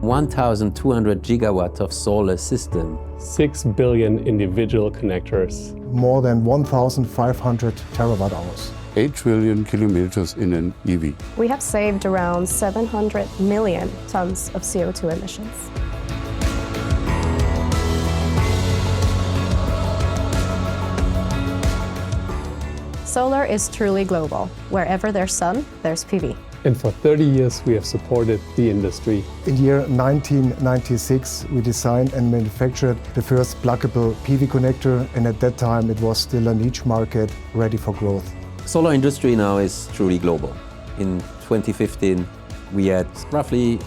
1,200 gigawatt of solar system. 6 billion individual connectors. More than 1,500 terawatt hours. 8 trillion kilometers in an EV. We have saved around 700 million tons of CO2 emissions. Solar is truly global. Wherever there's sun, there's PV. And for 30 years we have supported the industry. In the year 1996, we designed and manufactured the first pluggable PV connector, and at that time it was still a niche market ready for growth. Solar industry now is truly global. In 2015, we had roughly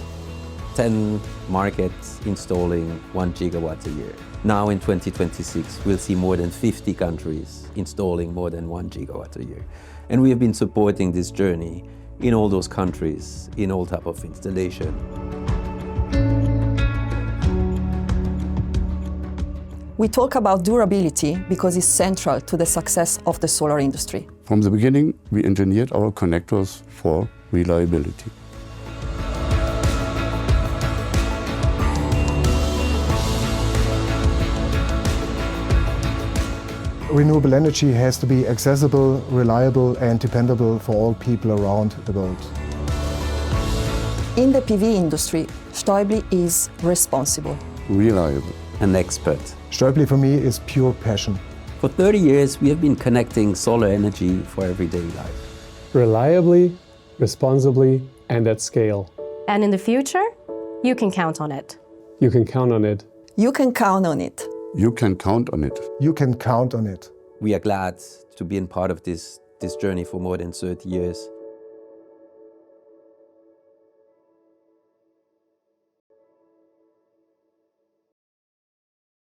10 markets installing 1 gigawatt a year. Now in 2026, we'll see more than 50 countries installing more than 1 gigawatt a year. And we have been supporting this journey in all those countries, in all type of installation. We talk about durability because it's central to the success of the solar industry. From the beginning, we engineered our connectors for reliability. Renewable energy has to be accessible, reliable and dependable for all people around the world. In the PV industry, Stäubli is responsible. Reliable. An expert. Stäubli for me is pure passion. For 30 years, we have been connecting solar energy for everyday life. Reliably, responsibly, and at scale. And in the future, you can count on it. You can count on it. You can count on it. You can count on it. You can count on it. We are glad to be a part of this journey for more than 30 years.